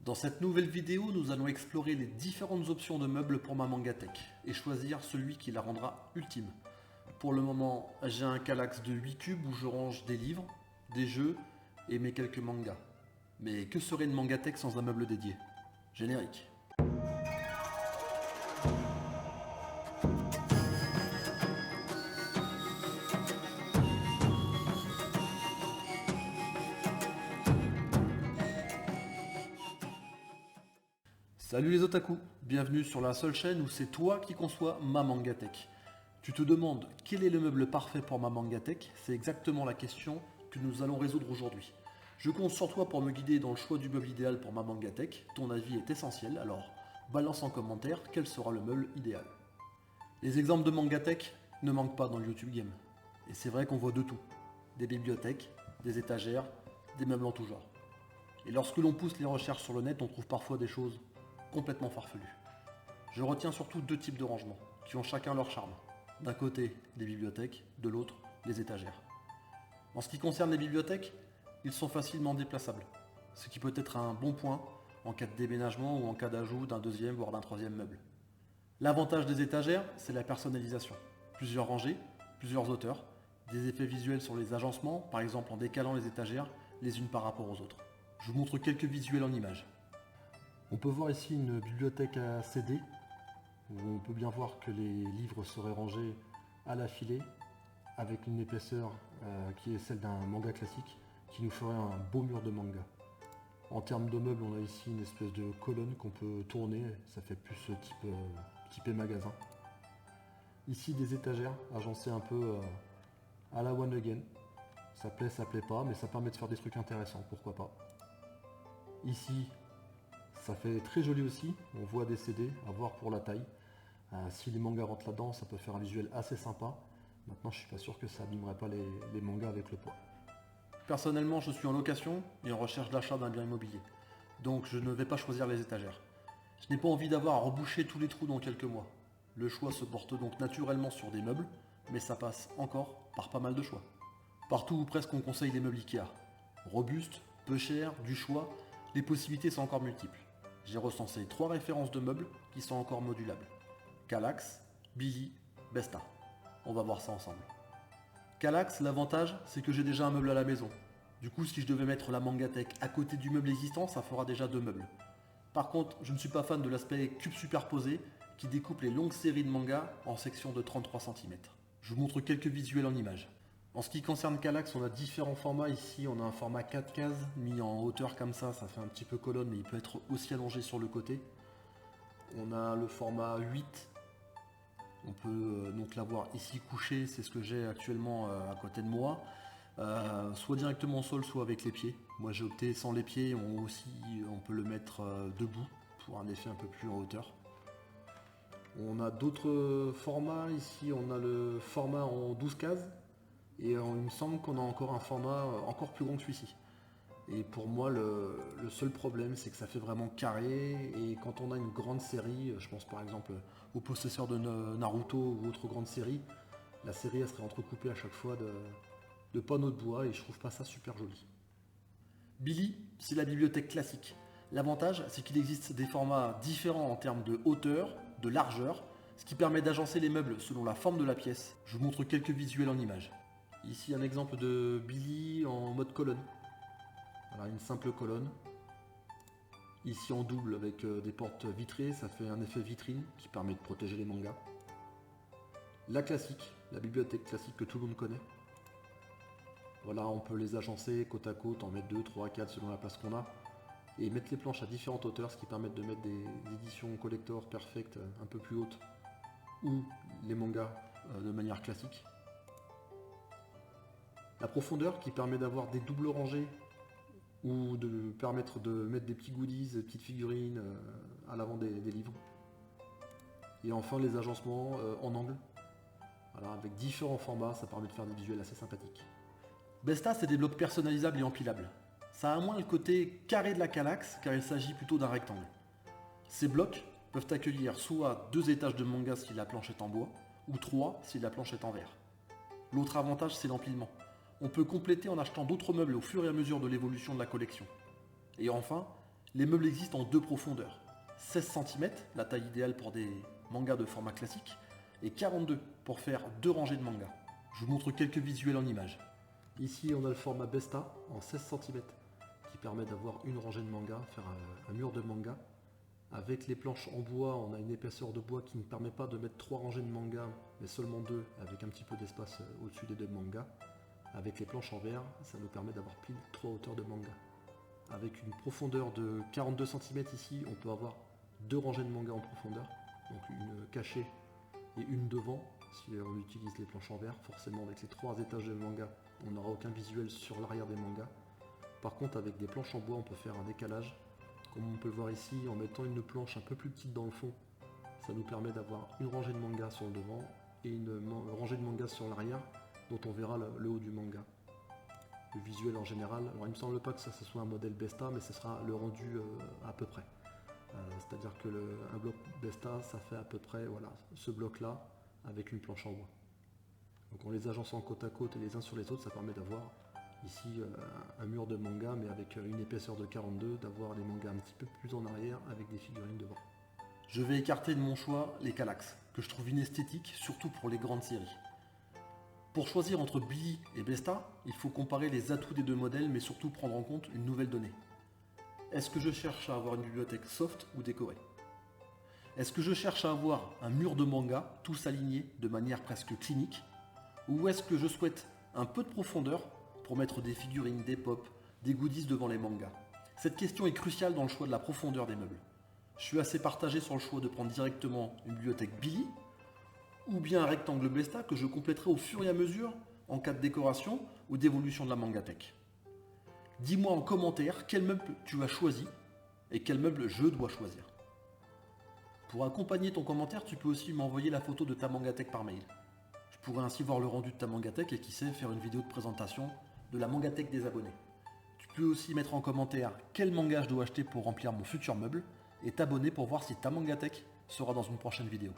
Dans cette nouvelle vidéo, nous allons explorer les différentes options de meubles pour ma Mangatech et choisir celui qui la rendra ultime. Pour le moment, j'ai un Kallax de 8 cubes où je range des livres, des jeux et mes quelques mangas. Mais que serait une Mangatech sans un meuble dédié? Générique. Salut les otaku, bienvenue sur la seule chaîne où c'est toi qui conçois ma Mangatech. Tu te demandes quel est le meuble parfait pour ma Mangatech? C'est exactement la question que nous allons résoudre aujourd'hui. Je compte sur toi pour me guider dans le choix du meuble idéal pour ma Mangatech. Ton avis est essentiel, alors balance en commentaire quel sera le meuble idéal. Les exemples de Mangatech ne manquent pas dans le YouTube Game. Et c'est vrai qu'on voit de tout. Des bibliothèques, des étagères, des meubles en tout genre. Et lorsque l'on pousse les recherches sur le net, on trouve parfois des choses complètement farfelues. Je retiens surtout deux types de rangements, qui ont chacun leur charme. D'un côté, les bibliothèques, de l'autre, les étagères. En ce qui concerne les bibliothèques, ils sont facilement déplaçables, ce qui peut être un bon point en cas de déménagement ou en cas d'ajout d'un deuxième voire d'un troisième meuble. L'avantage des étagères, c'est la personnalisation. Plusieurs rangées, plusieurs auteurs, des effets visuels sur les agencements, par exemple en décalant les étagères les unes par rapport aux autres. Je vous montre quelques visuels en images. On peut voir ici une bibliothèque à CD, où on peut bien voir que les livres seraient rangés à l'affilée, avec une épaisseur qui est celle d'un manga classique, qui nous ferait un beau mur de manga. En termes de meubles, on a ici une espèce de colonne qu'on peut tourner, ça fait plus typé magasin. Ici des étagères agencées un peu à la One Again. Ça plaît pas, mais ça permet de faire des trucs intéressants, pourquoi pas. Ici, ça fait très joli aussi, on voit des CD, à voir pour la taille. Si les mangas rentrent là-dedans, ça peut faire un visuel assez sympa. Maintenant, je suis pas sûr que ça abîmerait pas les mangas avec le poids. Personnellement, je suis en location et en recherche d'achat d'un bien immobilier. Donc je ne vais pas choisir les étagères. Je n'ai pas envie d'avoir à reboucher tous les trous dans quelques mois. Le choix se porte donc naturellement sur des meubles, mais ça passe encore par pas mal de choix. Partout ou presque on conseille les meubles Ikea. Robustes, peu chers, du choix, les possibilités sont encore multiples. J'ai recensé 3 références de meubles qui sont encore modulables. Kallax, Billy, Besta. On va voir ça ensemble. Kallax, l'avantage, c'est que j'ai déjà un meuble à la maison. Du coup, si je devais mettre la Mangatech à côté du meuble existant, ça fera déjà 2 meubles. Par contre, je ne suis pas fan de l'aspect cube superposé qui découpe les longues séries de mangas en sections de 33 cm. Je vous montre quelques visuels en images. En ce qui concerne Kallax, on a différents formats. Ici, on a un format 4 cases mis en hauteur comme ça fait un petit peu colonne, mais il peut être aussi allongé sur le côté. On a le format 8. On peut donc l'avoir ici couché, c'est ce que j'ai actuellement à côté de moi. Soit directement au sol, soit avec les pieds. Moi j'ai opté sans les pieds, on peut le mettre debout pour un effet un peu plus en hauteur. On a d'autres formats, ici on a le format en 12 cases. Et il me semble qu'on a encore un format encore plus grand que celui-ci. Et pour moi, le seul problème, c'est que ça fait vraiment carré. Et quand on a une grande série, je pense par exemple aux possesseurs de Naruto ou autres grandes séries, la série elle serait entrecoupée à chaque fois de panneaux de bois et je trouve pas ça super joli. Billy, c'est la bibliothèque classique. L'avantage, c'est qu'il existe des formats différents en termes de hauteur, de largeur, ce qui permet d'agencer les meubles selon la forme de la pièce. Je vous montre quelques visuels en images. Ici un exemple de Billy en mode colonne. Voilà, une simple colonne. Ici en double avec des portes vitrées, ça fait un effet vitrine qui permet de protéger les mangas. La classique, la bibliothèque classique que tout le monde connaît. Voilà, on peut les agencer côte à côte, en mettre 2, 3, 4 selon la place qu'on a. Et mettre les planches à différentes hauteurs, ce qui permet de mettre des éditions collector perfect un peu plus hautes. Ou les mangas de manière classique. La profondeur qui permet d'avoir des doubles rangées ou de permettre de mettre des petits goodies, des petites figurines à l'avant des livres. Et enfin les agencements en angle. Voilà, avec différents formats, ça permet de faire des visuels assez sympathiques. Besta, c'est des blocs personnalisables et empilables. Ça a moins le côté carré de la Kallax, car il s'agit plutôt d'un rectangle. Ces blocs peuvent accueillir soit 2 étages de manga si la planche est en bois, ou 3 si la planche est en verre. L'autre avantage, c'est l'empilement. On peut compléter en achetant d'autres meubles au fur et à mesure de l'évolution de la collection. Et enfin, Les meubles existent en deux profondeurs. 16 cm, la taille idéale pour des mangas de format classique, et 42 pour faire deux rangées de mangas. Je vous montre quelques visuels en images. Ici, on a le format Besta en 16 cm qui permet d'avoir une rangée de manga, faire un mur de manga. Avec les planches en bois, on a une épaisseur de bois qui ne permet pas de mettre 3 rangées de manga, mais seulement 2, avec un petit peu d'espace au-dessus des 2 mangas. Avec les planches en verre, ça nous permet d'avoir pile 3 hauteurs de manga. Avec une profondeur de 42 cm ici, on peut avoir 2 rangées de manga en profondeur, donc une cachée et une devant, si on utilise les planches en verre. Forcément, avec les 3 étages de manga, on n'aura aucun visuel sur l'arrière des mangas. Par contre, avec des planches en bois, on peut faire un décalage. Comme on peut le voir ici, en mettant une planche un peu plus petite dans le fond, ça nous permet d'avoir une rangée de manga sur le devant et une rangée de manga sur l'arrière, dont on verra le haut du manga. Le visuel en général, alors il ne me semble pas que ça soit un modèle Besta, mais ce sera le rendu à peu près. C'est-à-dire que un bloc Besta, ça fait à peu près voilà, ce bloc-là, avec une planche en bois. Donc en les agençant côte à côte et les uns sur les autres, ça permet d'avoir ici un mur de manga, mais avec une épaisseur de 42, d'avoir les mangas un petit peu plus en arrière avec des figurines devant. Je vais écarter de mon choix les Kallax, que je trouve inesthétiques, surtout pour les grandes séries. Pour choisir entre Billy et Besta, il faut comparer les atouts des deux modèles, mais surtout prendre en compte une nouvelle donnée. Est-ce que je cherche à avoir une bibliothèque soft ou décorée? Est-ce que je cherche à avoir un mur de manga, tous alignés de manière presque clinique? Ou est-ce que je souhaite un peu de profondeur pour mettre des figurines, des pop, des goodies devant les mangas? Cette question est cruciale dans le choix de la profondeur des meubles. Je suis assez partagé sur le choix de prendre directement une bibliothèque Billy ou bien un rectangle Besta que je compléterai au fur et à mesure en cas de décoration ou d'évolution de la mangatech. Dis-moi en commentaire quel meuble tu as choisi et quel meuble je dois choisir. Pour accompagner ton commentaire, tu peux aussi m'envoyer la photo de ta mangatech par mail. Je pourrais ainsi voir le rendu de ta mangatech et qui sait faire une vidéo de présentation de la mangatech des abonnés. Tu peux aussi mettre en commentaire quel manga je dois acheter pour remplir mon futur meuble et t'abonner pour voir si ta mangatech sera dans une prochaine vidéo.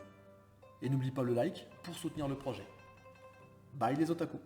Et n'oublie pas le like pour soutenir le projet. Bye les otaku!